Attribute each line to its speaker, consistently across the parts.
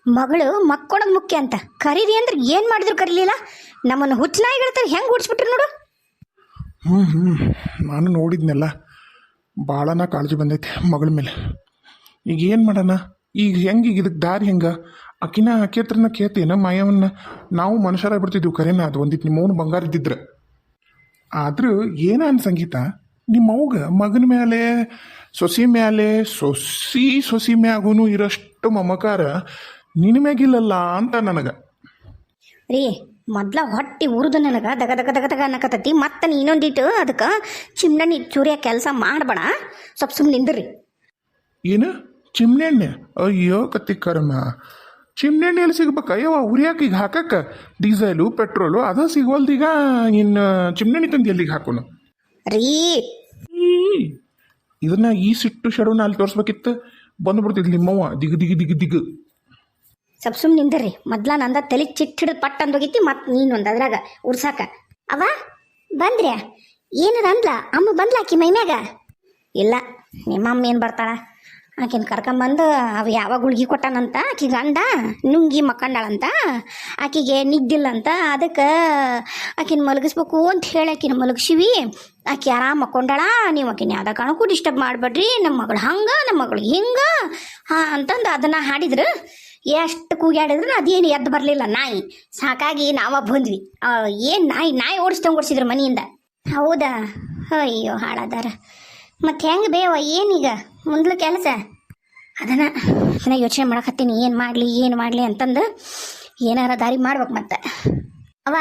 Speaker 1: ಮಗಳು ಮಕ್ಕೊಳೋದು ಮುಖ್ಯ ಅಂತ ಕರೀರಿ ಅಂದ್ರೆ ಏನು ಮಾಡಿದ್ರು ಕರೀಲಿಲ್ಲ. ನಮ್ಮನ್ನು ಹುಚ್ಚನಾಯಿಗಳತ್ತ ಹೆಂಗೆ ಓಡಿಸ್ಬಿಟ್ರು ನೋಡು.
Speaker 2: ನಾನು ನೋಡಿದ್ನೆಲ್ಲ ಭಾಳನ ಕಾಳಜಿ ಬಂದೈತೆ ಮಗಳ ಮೇಲೆ. ಈಗ ಏನು ಮಾಡೋಣ? ಈಗ ಹೆಂಗೆ ಈಗ ಇದಕ್ಕೆ ದಾರಿ ಹೆಂಗೆ? ಆಕಿನ ಆಕೆ ಹತ್ರನ ಕೇಳ್ತೇನ ಮಾಯವನ್ನ. ನಾವು ಮನುಷ್ಯರಾಗ್ಬಿಡ್ತಿದ್ವಿ ಕರೆನ, ಅದು ಒಂದಿಟ್ಟು ನಿಮ್ಮವನು ಬಂಗಾರ ಇದ್ದಿದ್ರೆ. ಆದರೂ ಏನ ಸಂಗೀತ, ನಿಮ್ಮವ್ಗ ಮಗನ ಮೇಲೆ ಸೊಸಿ ಮೇಲೆ ಸೊಸಿ ಮ್ಯಾಗೂ ಇರೋಷ್ಟು ಮಮಕಾರ ನಿನ್ನ ಮ್ಯಾಗಿಲ್ಲಲ್ಲ ಅಂತ ನನಗೆ.
Speaker 1: ರೀ ಮೊದ್ಲ ಹೊಟ್ಟಿ ಉರಿದು ನನಗೆ ದಗ ದಗ ದಗ ದಗ ಅನ್ನಕತ್ತತಿ. ಮತ್ತೆ ಇನ್ನೊಂದಿಟ್ಟು ಅದಕ್ಕೆ ಚಿಮ್ಣಿ ಚೂರಿಯ ಕೆಲಸ ಮಾಡಬೇಡ, ಸ್ವಲ್ಪ ಸುಮ್ಮನೆ ನಿಂದ್ರಿ.
Speaker 2: ಏನು ಚಿಮ್ನೆ ಎಣ್ಣೆ? ಅಯ್ಯೋ ಕತ್ತಿ ಕರ್ಮ, ಚಿಮ್ನೆ ಎಣ್ಣೆ ಎಲ್ಲಿ ಸಿಗ್ಬೇಕ? ಅಯ್ಯವ ಉರಿಯಾಕೆ ಈಗ ಹಾಕಕ್ಕೆ ಡೀಸೆಲು ಪೆಟ್ರೋಲು ಅದ ಸಿಗೋಲ್ದೀಗ. ಇನ್ನು ಚಿಮ್ನೆ ಎಣ್ಣೆ ತಂದು ಎಲ್ಲಿಗೆ ಹಾಕೋನು
Speaker 1: ರೀ?
Speaker 2: ಇದನ್ನ ಈ ಸಿಟ್ಟು ಶಡುನ ಅಲ್ಲಿ ತೋರಿಸ್ಬೇಕಿತ್ತು, ಬಂದ್ಬಿಡ್ತಿದ್ಲಿ ನಿಮ್ಮವ್ವ ದಿಗ್ ದಿಗ್ ದಿಗ್ ದಿಗ್.
Speaker 1: ಸ್ವಲ್ಪ ಸುಮ್ಮನೆ ನಿಂದ್ರಿ. ಮೊದ್ಲ ನಂದ ತಲೆ ಚಿಟ್ ಹಿಡಿದು ಪಟ್ ಅಂದೋಗಿತ್ತಿ. ಮತ್ತೆ ನೀನೊಂದು ಅದ್ರಾಗ ಉರ್ಸಾಕ ಅವ ಬಂದ್ರ್ಯಾ? ಏನದ ಅಂದ್ಲ ಅಮ್ಮ? ಬಂದ್ಲ ಆಕಿ ಮೈಮ್ಯಾಗ? ಇಲ್ಲ, ನಿಮ್ಮ ಅಮ್ಮ ಏನು ಬರ್ತಾಳ? ಆಕಿನ ಕರ್ಕೊಂಬಂದು ಅವು ಯಾವಾಗ ಗುಳ್ಗಿ ಕೊಟ್ಟಾನಂತ ಆಕಿ ಗಂಡ ನುಂಗಿ ಮಕ್ಕಂಡಾಳಂತ, ಆಕಿಗೆ ನಿದ್ದಿಲ್ಲಂತ. ಅದಕ್ಕೆ ಆಕಿನ ಮಲಗಿಸ್ಬೇಕು ಅಂತ ಹೇಳಿ ಆಕಿನ ಮಲಗಿಸಿವಿ. ಆಕಿ ಆರಾಮ ಮಕ್ಕೊಂಡಾಳ. ನೀವು ಆಕಿನ ಯಾವ್ದ ಕಾಣಕ್ಕೂ ಡಿಸ್ಟರ್ಬ್ ಮಾಡಬೇಡ್ರಿ, ನಮ್ಮ ಮಗಳು ಹಂಗೆ ನಮ್ಮ ಮಗಳು ಹಿಂಗೆ ಅಂತಂದು ಅದನ್ನು ಹಾಡಿದ್ರು. ಎಷ್ಟು ಕೂಗ್ಯಾಡಿದ್ರು ಅದೇನು ಎದ್ದು ಬರಲಿಲ್ಲ ನಾಯಿ. ಸಾಕಾಗಿ ನಾವ ಬಂದ್ವಿ. ಏನು ನಾಯಿ ಓಡಿಸ್ದಂಗೆ ಮನೆಯಿಂದ. ಹೌದಾ? ಅಯ್ಯೋ ಹಾಳದಾರ. ಮತ್ತೆ ಹೆಂಗೆ ಬೇವ ಏನೀಗ ಮುಂದ್ಲು ಕೆಲಸ? ಅದನ್ನ ಯೋಚನೆ ಮಾಡಕತ್ತೀನಿ, ಏನು ಮಾಡಲಿ ಅಂತಂದು ಏನಾರ ದಾರಿ ಮಾಡ್ಬೇಕು. ಮತ್ತೆ ಅವ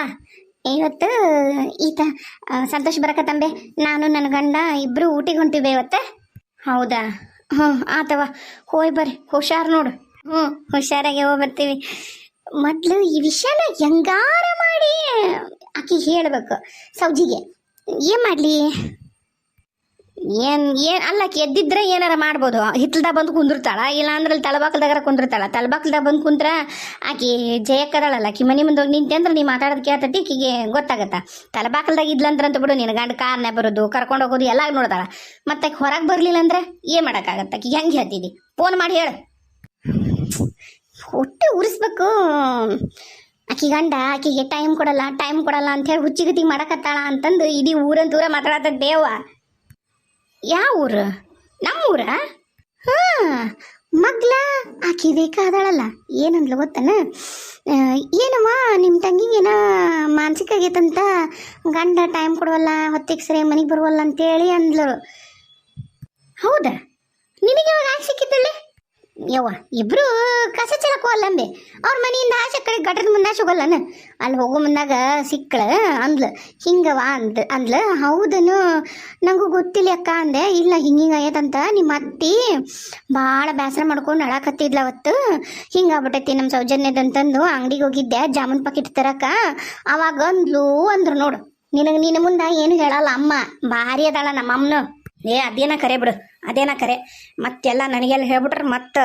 Speaker 1: ಇವತ್ತು ಈತ ಸಂತೋಷ ಬರಕತ್ತಂಬೆ, ನಾನು ನನ್ನ ಗಂಡ ಇಬ್ಬರು ಊಟಿಗೆ ಹೊಂಟಿವೆ ಇವತ್ತು. ಹೌದಾ? ಆತವ, ಹೋಯ್ ಬರ್ರಿ, ಹುಷಾರು ನೋಡು. ಹುಷಾರಾಗಿ ಹೋಗಿ ಬರ್ತೀವಿ. ಮೊದಲು ಈ ವಿಷಯನ ಹೆಂಗಾರ ಮಾಡಿ ಆಕಿ ಹೇಳ್ಬೇಕು ಸೌಜಿಗೆ. ಏನು ಮಾಡಲಿ? ಏನು ಅಲ್ಲ, ಆಕಿ ಎದ್ದಿದ್ರೆ ಏನಾರ ಮಾಡ್ಬೋದು. ಹಿತ್ಲ್ದಾಗ ಬಂದು ಕುಂದಿರ್ತಾಳ, ಇಲ್ಲ ಅಂದ್ರೆ ಅಲ್ಲಿ ತಳಬಾಕಲ್ದಾಗಾರ ಕುಂದಿರ್ತಾಳ. ತಳಬಾಕಲ್ದಾಗ ಬಂದು ಕುಂತ್ರ ಆಕಿ ಜಯಕ್ಕದಳಲ್ಲ, ಆಕಿ ಮನೆ ಮುಂದೆ ಹೋಗಿ ನಿಂತೆ ಅಂದ್ರೆ ನೀ ಮಾತಾಡೋದು ಕೇಳ್ತತಿ, ಆಕಿಗೆ ಗೊತ್ತಾಗತ್ತ. ತಳಬಾಕಲ್ದಾಗ ಇದ್ಲಂದ್ರಂತ ಬಿಡು, ನಿನ್ನ ಗಂಡ ಕಾರ್ನೇ ಬರೋದು ಕರ್ಕೊಂಡು ಹೋಗೋದು ಎಲ್ಲ ನೋಡ್ತಾಳ. ಮತ್ತೆ ಆಕಿ ಹೊರಗೆ ಬರಲಿಲ್ಲ ಅಂದ್ರೆ ಏನು ಮಾಡೋಕ್ಕಾಗತ್ತೆ? ಆಕಿಗೆ ಹೆಂಗೆ ಹೇಳ್ತಿದ್ದಿ? ಫೋನ್ ಮಾಡಿ ಹೇಳು. ಹೊಟ್ಟೆ ಉರಿಸ್ಬೇಕು. ಆಕಿ ಗಂಡ ಆಕಿಗೆ ಟೈಮ್ ಕೊಡಲ್ಲ ಅಂಥೇಳಿ ಹುಚ್ಚಿಗತಿ ಮಾಡಕತ್ತಾಳ ಅಂತಂದು ಇಡೀ ಊರಂತೂರ ಮಾತಾಡತ್ತ ದೇವ. ಯಾವ ಊರು? ನಮ್ಮೂರ? ಮಗ್ಲ ಆಕಿ ಬೇಕಾದಳಲ್ಲ. ಏನಂದ್ಲು ಗೊತ್ತನ? ಏನಮ್ಮ ನಿಮ್ಮ ತಂಗಿಗೇನ ಮಾನಸಿಕ ಆಗೈತಂತ, ಗಂಡ ಟೈಮ್ ಕೊಡವಲ್ಲ, ಹೊತ್ತಿಗೆ ಸರಿ ಮನೆಗೆ ಬರುವಲ್ಲ ಅಂತೇಳಿ ಅಂದ್ಲು. ಹೌದಾ? ನಿನಗೆ ಯಾವಾಗ ಆಸೆ ಸಿಕ್ಕಿದ್ದಳ್ಳಿ? ಯವ್ವ ಇಬ್ರು ಕಸ ಚಲಕ್ಕೂ ಅಲ್ಲಂಬೆ. ಅವ್ರ ಮನೆಯಿಂದ ಆಚೆ ಕಡೆ ಗಟದ ಮುಂದೆ ಹೋಗಲ್ಲನ, ಅಲ್ಲಿ ಹೋಗೋ ಮುಂದಾಗ ಸಿಕ್ಕಳ ಅಂದ್ಲು. ಹಿಂಗವ ಅಂದ್ಲು. ಹೌದನು? ನನಗೂ ಗೊತ್ತಿಲ್ಲ ಅಕ್ಕ ಅಂದೆ. ಇಲ್ಲ ಹಿಂಗಿಂಗ ಆಗೈತಂತ, ನಿಮ್ಮ ಅತ್ತಿ ಭಾಳ ಬೇಸರ ಮಾಡ್ಕೊಂಡು ಅಳಕತ್ತಿದ್ಲ ಅವತ್ತು. ಹಿಂಗಾಗ್ಬಿಟ್ಟೈತಿ ನಮ್ಮ ಸೌಜನ್ಯದಂತಂದು ಅಂಗಡಿಗೆ ಹೋಗಿದ್ದೆ ಜಾಮೂನ್ ಪಾಕಿಟ್ ತರಕ. ಅವಾಗ ಅಂದ್ರು ನೋಡು, ನಿನ್ನ ಮುಂದೆ ಏನು ಹೇಳಲ್ಲ ಅಮ್ಮ. ಭಾರಿ ಅದಾಳ ನಮ್ಮ ಅಮ್ಮನು. ಅದೇನ ಕರೆ ಬಿಡು, ಅದೇನ ಕರೆ. ಮತ್ತೆಲ್ಲ ನನಗೆಲ್ಲ ಹೇಳ್ಬಿಟ್ರೆ ಮತ್ತೆ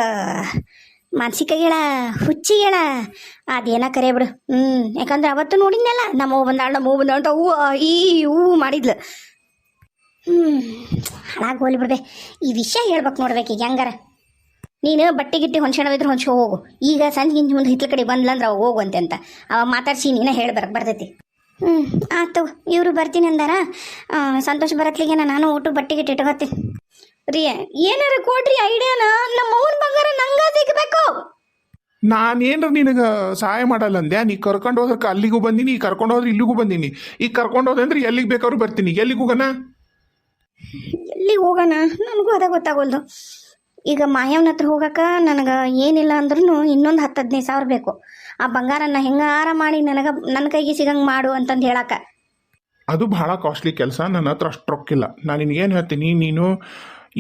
Speaker 1: ಮಾನಸಿಕಗಳ ಹುಚ್ಚಿಗಳ ಅದೇನ ಕರೆ ಬಿಡು. ಯಾಕಂದ್ರೆ ಅವತ್ತು ನೋಡಿದ್ನಲ್ಲ, ನಮ್ಮ ಬಂದಾಳ ಅಂತ ಹೂ ಮಾಡಿದ್ಲು. ಹಾಳಾಗಿ ಹೋಲಿ ಬಿಡ್ಬೆ. ಈ ವಿಷಯ ಹೇಳ್ಬೇಕು ನೋಡ್ಬೇಕು. ಈಗ ಹೆಂಗಾರ ನೀನು ಬಟ್ಟೆ ಗಿಟ್ಟಿ ಹೊಂದ್ಸೋಣವಿದ್ರೆ ಹೊಂಚ್ಕೊ ಹೋಗು. ಈಗ ಸಂಜೆ ಮುಂದೆ ಹಿತ್ಲ ಕಡೆ ಬಂದ್ಲಂದ್ರೆ ಅವಾಗ ಹೋಗುವಂತೆ ಅಂತ ಅವಾಗ ಮಾತಾಡ್ಸಿ ನೀನೇ ಬರ್ತೈತಿ. ಆತು, ಇವರು ಬರ್ತೀನಿ ಅಂದಾರ. ಸಂತೋಷ ಬರತ್ಲಿಗೆ ನಾನು ಊಟ ಬಟ್ಟೆ ಗಿಟ್ಟು ಇಟ್ಕೋತೀನಿ ರೀ. ಏನಾರ ಕೊಡ್ರಿ ಐಡಿಯಾನ, ನಮ್ಮ ಅವ್ನ ಬಂಗಾರ ನಂಗ ಸಿಗಬೇಕು.
Speaker 2: ನಾನೇನ್ರ ನಿನಗೆ ಸಹಾಯ ಮಾಡಲ್ಲ ಅಂದೆ. ನೀ ಕರ್ಕೊಂಡು ಹೋದ್ರಕ್ಕೆ ಅಲ್ಲಿಗೂ ಬಂದೀನಿ, ಈಗ ಕರ್ಕೊಂಡು ಹೋದ್ರೆ ಇಲ್ಲಿಗೂ ಬಂದೀನಿ. ಈಗ ಕರ್ಕೊಂಡು ಹೋದೆ ಅಂದ್ರೆ ಎಲ್ಲಿಗೆ ಬೇಕಾದ್ರೂ ಬರ್ತೀನಿ. ಎಲ್ಲಿಗೆ ಹೋಗೋಣ?
Speaker 1: ನನಗೂ ಅದ ಗೊತ್ತಾಗೋಲ್ದು. ಈಗ ಮಾಯವನ ಹತ್ರ ಹೋಗಕ್ಕೆ ನನಗೆ ಏನಿಲ್ಲ ಅಂದ್ರೂ ಇನ್ನೊಂದು 10-15 ಸಾವಿರ ಬೇಕು. ಆ ಬಂಗಾರನ ಹೆಂಗಾರ ಮಾಡಿ ನನ್ನ ಕೈಗೆ ಸಿಗಂಗೆ ಮಾಡು ಅಂತಂದು ಹೇಳಕ್ಕ.
Speaker 2: ಅದು ಬಹಳ ಕಾಸ್ಟ್ಲಿ ಕೆಲಸ. ನನ್ನ ಹತ್ರ ಅಷ್ಟು ರೊಕ್ಕಿಲ್ಲ. ನಾನು ನಿನಗೇನು ಹೇಳ್ತೀನಿ, ನೀನು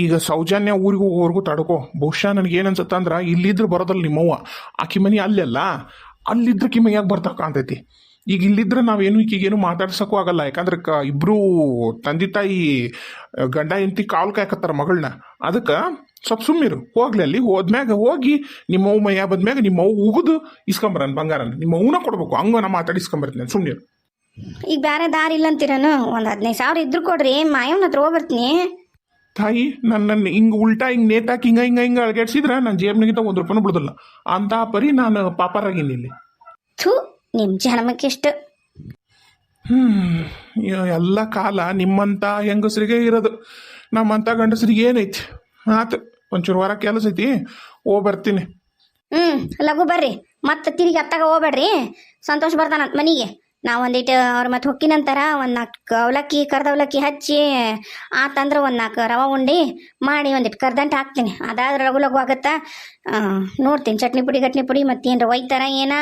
Speaker 2: ಈಗ ಸೌಜನ್ಯ ಊರಿಗೆ ಹೋಗೋವರೆಗೂ ತಡ್ಕೋ. ಬಹುಶಃ ನನಗೇನು ಅನ್ಸುತ್ತೆ ಅಂದ್ರೆ, ಇಲ್ಲಿದ್ರೆ ಬರೋದಲ್ಲ ನಿಮ್ಮವ್ವ, ಆಕಿ ಮನೆ ಅಲ್ಲೆಲ್ಲ, ಅಲ್ಲಿದ್ರೆ ಕಿಮ್ಮ ಯಾಕೆ ಬರ್ತಾ ಕಾಣ್ತೈತಿ. ಈಗ ಇಲ್ಲಿದ್ರೆ ನಾವೇನು ಈಗೇನು ಮಾತಾಡ್ಸೋಕ್ಕೂ ಆಗಲ್ಲ. ಯಾಕಂದ್ರೆ ಇಬ್ಬರು ತಂದೆ ತಾಯಿ ಗಂಡ ಹೆಂಡತಿ ಕಾಲು ಕಾಯಕತ್ತಾರ ಮಗಳನ್ನ. ಅದಕ್ಕೆ ಸ್ವಲ್ಪ ಸುಮ್ಮಿರು. ಹೋಗ್ಲಿ, ಅಲ್ಲಿ ಹೋದ್ಮ್ಯಾಗ ಹೋಗಿ ನಿಮ್ಮವ್ವ ಮೈಯ ಬಂದ್ಮ್ಯಾಗ ನಿಮ್ಮವ್ವ ಉಗಿದು ಇಸ್ಕೊಂಬರನ್ ಬಂಗಾರನ. ನಿಮ್ಮವ್ವನ ಕೊಡ್ಬೇಕು. ಹಂಗ ನಾ ಮಾತಾಡಿ ಇಸ್ಕೊಂಬರ್ತೀನಿ. ಸುಮ್ನಿರು.
Speaker 1: ಈಗ ಬೇರೆ ದಾರಿ ಇಲ್ಲ ಅಂತೀರನು? ಒಂದು 15 ಸಾವಿರ ಇದ್ರು ಕೊಡ್ರಿ, ಮಾಯವನ ಹತ್ರ ಹೋಗ್ಬರ್ತೀನಿ.
Speaker 2: ತಾಯಿ ನನ್ನ ಹಿಂಗೆ ಉಲ್ಟಾ ಹಿಂಗೆ ನೇತಾಕಿ ಹಿಂಗೆ ಅಳಗಾಡ್ಸಿದ್ರೆ ನನ್ನ ಜೇಬ್ನಾಗಿಂತ 1 ರೂಪಾಯಿನೂ ಬಿಡೋದಿಲ್ಲ ಅಂತ ಪರಿ ನಾನು ಪಾಪರಾಗಿನಿ ಇಲ್ಲಿ.
Speaker 1: ಥೂ ನಿಮ್ಮ ಜನ್ಮಕ್ಕೆ ಎಷ್ಟು.
Speaker 2: ಎಲ್ಲ ಕಾಲ ನಿಮ್ಮಂಥ ಹೆಂಗಸರಿಗೆ ಇರೋದು, ನಮ್ಮಂಥ ಗಂಡಸರಿಗೆ ಏನೈತಿ. ಆತು ಒಂಚೂರು ಹೊರ ಕೆಲಸ ಐತಿ, ಬರ್ತೀನಿ.
Speaker 1: ಲಘು ಬರ್ರಿ, ಮತ್ತೆ ತಿರುಗಿ ಅತ್ತಾಗ ಹೋಗ್ಬೇಡ್ರಿ. ಸಂತೋಷ ಬರ್ತಾನಂತ ಮನೆಗೆ. ನಾವು ಒಂದಿಟ್ಟು ಅವ್ರ ಮತ್ತೆ ಹೊಕ್ಕಿನಂತರ 4 ಅವಲಕ್ಕಿ ಕರ್ದ ಅವಲಕ್ಕಿ ಹಚ್ಚಿ ಆತಂದ್ರೆ 4 ರವೆ ಉಂಡಿ ಮಾಡಿ ಒಂದಿಟ್ಟು ಕರ್ದಂಟು ಹಾಕ್ತೀನಿ. ಅದಾದ್ರೆ ಲಘು ಲಘು ಆಗುತ್ತಾ. ನೋಡ್ತೀನಿ ಚಟ್ನಿ ಪುಡಿ ಮತ್ತೇನ್ರ ಒಯ್ತಾರ ಏನ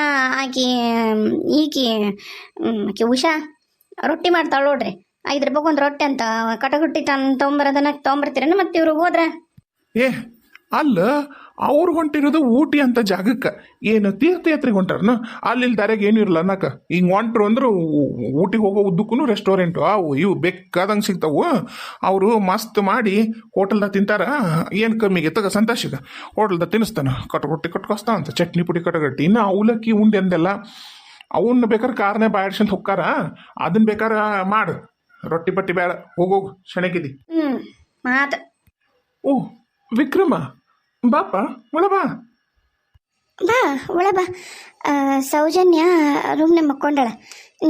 Speaker 1: ಆಕಿ ಆಕಿ ಉಷಾ ರೊಟ್ಟಿ ಮಾಡ್ತಾಳೆ ನೋಡ್ರಿ. 5 ರೂಪಾಯಿ ಒಂದು ರೊಟ್ಟಿ ಅಂತ ಕಟಗುಟ್ಟಿ ತೊಗೊಂಬರೋದನ್ನ ತೊಗೊಂಬರ್ತೀರೇನು ಮತ್ತೆ ಇವ್ರಿಗೆ ಹೋದ್ರೆ?
Speaker 2: ಏ ಅಲ್ಲ, ಅವ್ರು ಹೊಂಟಿರೋದು ಊಟಿ ಅಂತ ಜಾಗಕ್ಕೆ, ಏನು ತೀರ್ಥಯಾತ್ರೆಗೆ ಹೊಂಟಾರನ? ಅಲ್ಲಿ ದಾರ್ಯಾಗ ಏನು ಇರಲ್ಲ ಅನ್ನಕ. ಹಿಂಗೆ ಹೊಂಟ್ರು ಅಂದ್ರೆ ಊಟಿಗೆ ಹೋಗೋ ಉದ್ದಕ್ಕೂ ರೆಸ್ಟೋರೆಂಟು ಅವು ಇವು ಬೇಕಾದಂಗೆ ಸಿಗ್ತಾವು. ಅವರು ಮಸ್ತ್ ಮಾಡಿ ಹೋಟೆಲ್ದಾಗ ತಿಂತಾರ. ಏನು ಕಮ್ಮಿಗೆ ತಗ ಸಂತೋಷಿಗೆ ಹೋಟೆಲ್ದಾಗ ತಿನ್ನಿಸ್ತಾನ. ಕಟಗುಟ್ಟಿ ಕಟ್ಕೊಸ್ತಾ ಅಂತ ಚಟ್ನಿ ಪುಡಿ ಕಟಗಟ್ಟಿ. ಇನ್ನು ಅವಲಕ್ಕಿ ಉಂಡೆ ಅಂದೆಲ್ಲ ಅವನ್ನ ಬೇಕಾದ್ರೆ ಕಾರ್ನೇ ಬಾಡ್ಸಂತ ಹೊಕ್ಕಾರ. ಅದನ್ನ ಬೇಕಾರೆ ಮಾಡು, ರೊಟ್ಟಿ ಪಟ್ಟಿ ಬೇಡ. ಹೋಗೋಗು ಶಣಕಿದಿ.
Speaker 1: ಮಾತು.
Speaker 2: ಓ ವಿಕ್ರಮ, ಬಾಪ ಒಳ ಬಾ.
Speaker 1: ಒಳ ಬಾ. ಸೌಜನ್ಯ ರೂಮ್ನ ಮಕ್ಕೊಂಡಳ.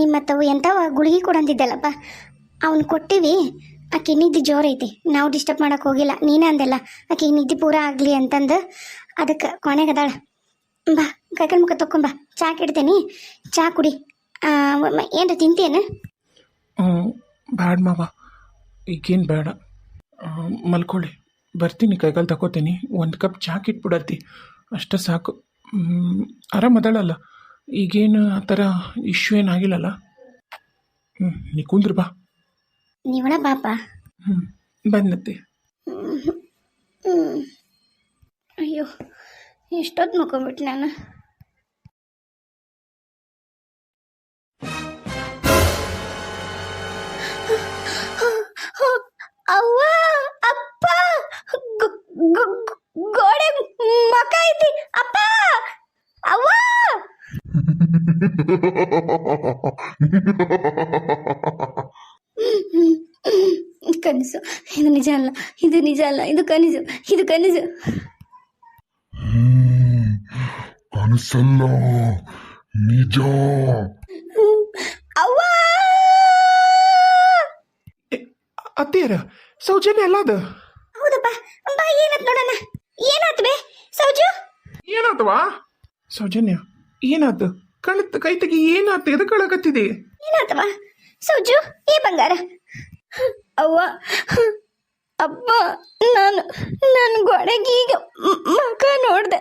Speaker 1: ನಿಮ್ಮ ತವು ಎಂಥವ ಗುಳಿಗೆ ಕೊಡಂತಿದ್ದಲ್ಲಪ್ಪ, ಅವ್ನು ಕೊಟ್ಟಿವಿ. ಆಕೆ ನಿದ್ದೆ ಜೋರೈತಿ, ನಾವು ಡಿಸ್ಟರ್ಬ್ ಮಾಡಕ್ಕೆ ಹೋಗಿಲ್ಲ. ನೀನೇ ಅಂದೆಲ್ಲ ಆಕೆ ನಿದ್ದೆ ಪೂರ ಆಗಲಿ ಅಂತಂದು ಅದಕ್ಕೆ ಕೊನೆಗದಾಳ. ಬಾ ಕೈಕಲ್ ಮುಖ ತೊಕೊಂಬಾ, ಚಾ ಇಡ್ತೇನೆ, ಚಾ ಕುಡಿ. ಏನ್ರ ತಿಂತೇನು?
Speaker 2: ಬ್ಯಾಡ ಮಾವ, ಈಗೇನು ಬೇಡ, ಮಲ್ಕೊಳ್ಳಿ. ಬರ್ತೀನಿ, ಕೈಕಾಲು ತಗೋತೀನಿ. 1 ಕಪ್ ಚಾ ಇಟ್ಬಿಡತ್ತಿ, ಅಷ್ಟೇ ಸಾಕು. ಆರಾಮದಾಳಲ್ಲ ಈಗೇನು? ಆ ಥರ ಇಶ್ಯೂ ಏನಾಗಿಲ್ಲಲ್ಲ? ನೀ ಕುಂದ್ರ ಬಾ.
Speaker 1: ನೀವಳ ಬಾಪ.
Speaker 2: ಬಂದತ್ತಿ.
Speaker 1: ಅಯ್ಯೋ ಎಷ್ಟೊತ್ತು ಮಕ್ಕೊಂಬಿಟ್ಟು ನಾನು. ಅವ್ವ ಅಪ್ಪ, ಗೋಡೆ ಮಕ ಐತಿ ಅಪ್ಪ. ಅವ್ವ ಕನಸು. ಇದು ನಿಜ ಅಲ್ಲ, ಇದು ನಿಜ ಅಲ್ಲ, ಇದು ಕನಸು, ಇದು ಕನಸು.
Speaker 3: ಕನಸಲ್ಲ, ನಿಜ.
Speaker 1: ಅವ್ವ
Speaker 2: ಅತ್ತೀರ ಸೌಜನ್ಯ ಅಲ್ಲ ಅದು?
Speaker 1: ಹೌದಪ್ಪ. ಬಾ ಏನಾತ್ ನೋಡೋಣ. ಏನಾತ್ ಬೇ ಸೌಜು?
Speaker 2: ಏನಾತವಾ ಸೌಜನ್ಯ? ಏನಾತು? ಕೈ ತೆಗಿ. ಏನಾತು? ಎದಕ್ಕೆ ಕಳಕತ್ತಿದೆ?
Speaker 1: ಏನಾತವಾ ಸೌಜು? ಏ ಬಂಗಾರ. ಅವ್ವ ಅಪ್ಪ, ನಾನು ಗೋಡೆಗೆ ಈಗ ಮಕ ನೋಡ್ದೆ.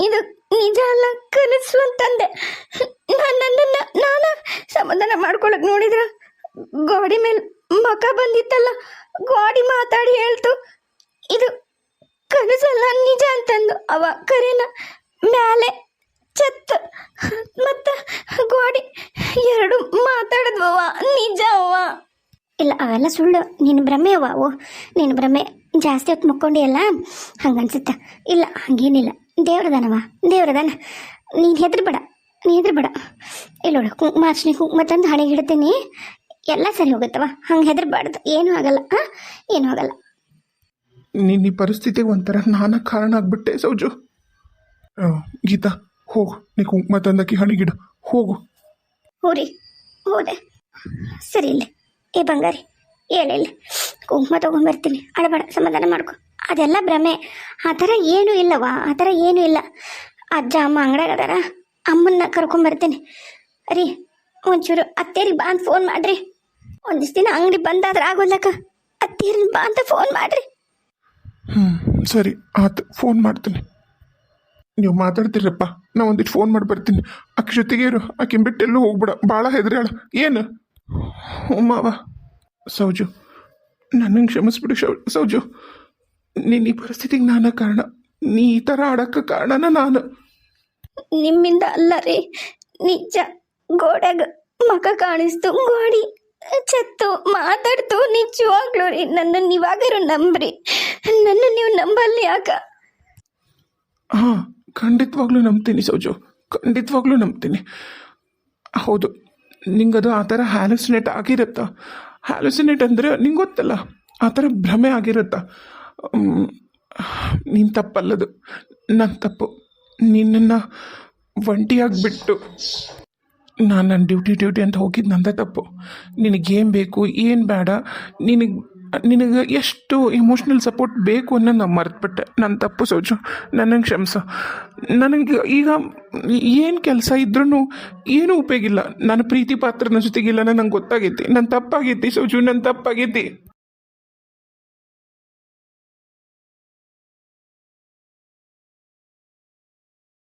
Speaker 1: ಇದು ನಿಜ ಅಲ್ಲ, ಕನಸು ಅಂತಂದೆ. ನನ್ನನ್ನು ನಾನು ಸಮಾಧಾನ ಮಾಡ್ಕೊಳಕ್ ನೋಡಿದ್ರ ಗೋಡೆ ಮೇಲೆ ಮಕ ಬಂದಿತ್ತಲ್ಲ, ಗೋಡಿ ಮಾತಾಡಿ ಹೇಳ್ತು ಇದು ಕನಸಲ್ಲ ನಿಜ ಅಂತಂದು. ಅವ ಕರೆನ ಮ್ಯಾಲೆ ಚತ್ ಮತ್ತ ಗೋಡಿ 2 ಮಾತಾಡಿದ್ವವ. ನಿಜ ಅವ್ವ. ಇಲ್ಲ ಅವೆಲ್ಲ ಸುಳ್ಳು, ನಿನ್ನ ಭ್ರಮೆ ಅವ್ವ. ಓ ನಿನ್ನ ಭ್ರಮೆ. ಜಾಸ್ತಿ ಹೊತ್ತು ಮುಕ್ಕೊಂಡಿಯಲ್ಲ ಹಂಗನ್ಸುತ್ತ. ಇಲ್ಲ ಹಂಗೇನಿಲ್ಲ, ದೇವ್ರದಾನವ, ದೇವ್ರದಾನ. ನೀನು ಹೆದ್ರಬೇಡ, ಇಲ್ಲ ನೋಡು, ಕುಂಕುಮ ತಂದು ಹಣೆಗೆ ಹಿಡ್ತೀನಿ, ಎಲ್ಲ ಸರಿ ಹೋಗುತ್ತವ. ಹಂಗೆ ಹೆದರ್ಬಾರ್ದು, ಏನೂ ಆಗಲ್ಲ. ಏನೂ ಆಗಲ್ಲ.
Speaker 2: ನಿನ್ನ ಈ ಪರಿಸ್ಥಿತಿಗೆ ಒಂಥರ ನಾನಾ ಕಾರಣ ಆಗ್ಬಿಟ್ಟೆ ಸೌಜು. ಗೀತಾ ಹೋಗು, ನೀ ಕುಂಕುಮ ತಂದಕ್ಕಿ ಹಣಿಗಿಡು, ಹೋಗು.
Speaker 1: ಹೋರಿ ಹೋದೆ. ಸರಿ ಇಲ್ಲ. ಏ ಬಂಗಾರಿ ಹೇಳಿಲ್ಲ, ಕುಂಕುಮ ತೊಗೊಂಬರ್ತೀನಿ, ಅಳಬೇಡ, ಸಮಾಧಾನ ಮಾಡ್ಕೊ. ಅದೆಲ್ಲ ಭ್ರಮೆ, ಆ ಥರ ಏನೂ ಇಲ್ಲವ, ಆ ಥರ ಏನೂ ಇಲ್ಲ. ಅಜ್ಜ ಅಮ್ಮ ಅಂಗಡಿಯಾಗ ಅದಾರ, ಅಮ್ಮನ್ನ ಕರ್ಕೊಂಬರ್ತೀನಿ. ರೀ ಒಂಚೂರು ಅತ್ತೇರಿಗೆ ಬಾ ಅಂತ ಫೋನ್ ಮಾಡ್ರಿ. ಒಂದಿಷ್ಟು ದಿನ ಅಂಗಡಿ ಬಂದಾದ್ರೆ ಆಗೋಲ್ಲಕ್ಕ, ಅತ್ತೇರಿಗೆ ಬಾ ಅಂತ ಫೋನ್ ಮಾಡ್ರಿ.
Speaker 2: ಸರಿ ಆತು, ಫೋನ್ ಮಾಡ್ತೀನಿ. ನೀವು ಮಾತಾಡ್ತೀರಪ್ಪ, ನಾ ಒಂದಿಟ್ಟು ಫೋನ್ ಮಾಡಿ ಬರ್ತೀನಿ. ಆಕೆ ಜೊತೆಗೆ ಇರು, ಆಕೆ ಬಿಟ್ಟೆಲ್ಲೂ ಹೋಗ್ಬೇಡ, ಭಾಳ ಹೆದ್ರಾಳ. ಏನು ಮಾವ? ಸೌಜು ನನ್ನಂಗೆ ಕ್ಷಮಿಸ್ಬಿಡು ಸೌಜು. ನೀನು ಈ ಪರಿಸ್ಥಿತಿಗೆ ನಾನೇ ಕಾರಣ, ನೀ ಈ ಥರ ಆಡೋಕ್ಕೆ ಕಾರಣನ ನಾನು.
Speaker 1: ನಿಮ್ಮಿಂದ ಅಲ್ಲ ರೀ, ನಿಜ. ಗೋಡೆಗ ಮಕ ಕಾಣಿಸ್ತು, ಗೋಡಿ ಚತ್ತು ಮಾತಾಡ್ತು, ನಿಜವಾಗ್ಲೂ ರೀ. ನನ್ನನ್ನು ಇವಾಗಾರು ನಂಬ್ರಿ, ನನ್ನ ನೀವು ನಂಬಲ್ಲಿ ಯಾಕ?
Speaker 2: ಹಾಂ, ಖಂಡಿತವಾಗ್ಲೂ ನಂಬ್ತೀನಿ ಸೌಜು, ಖಂಡಿತವಾಗ್ಲೂ ನಂಬ್ತೀನಿ. ಹೌದು, ನಿಂಗದು ಆ ಥರ ಹ್ಯಾಲುಸಿನೇಟ್ ಆಗಿರುತ್ತಾ? ಹ್ಯಾಲುಸಿನೇಟ್ ಅಂದರೆ ನಿಂಗೆ ಗೊತ್ತಲ್ಲ, ಆ ಥರ ಭ್ರಮೆ ಆಗಿರುತ್ತಾ? ನೀನು ತಪ್ಪಲ್ಲದು, ನನ್ನ ತಪ್ಪು. ನಿನ್ನನ್ನು ಒಂಟಿಯಾಗಿಬಿಟ್ಟು ನಾನು ನನ್ನ ಡ್ಯೂಟಿ ಅಂತ ಹೋಗಿದ್ದು ನಂದೇ ತಪ್ಪು. ನಿನಗೇನು ಬೇಕು ಏನು ಬೇಡ, ನಿನಗೆ ಎಷ್ಟು ಎಮೋಷ್ನಲ್ ಸಪೋರ್ಟ್ ಬೇಕು ಅನ್ನೋದು ನಾನು ಮರೆತುಬಿಟ್ಟೆ. ನನ್ನ ತಪ್ಪು ಸೋಜು, ನನಗೆ ಕ್ಷಮಿಸು. ನನಗೆ ಈಗ ಏನು ಕೆಲಸ ಇದ್ರೂ ಏನೂ ಉಪಯೋಗಿಲ್ಲ. ನಾನು ಪ್ರೀತಿ ಪಾತ್ರನ ಜೊತೆಗಿಲ್ಲ, ನನಗೆ ಗೊತ್ತಾಗೈತಿ. ನನ್ನ ತಪ್ಪಾಗೈತಿ ಸೋಜು, ನನ್ನ ತಪ್ಪಾಗೈತಿ.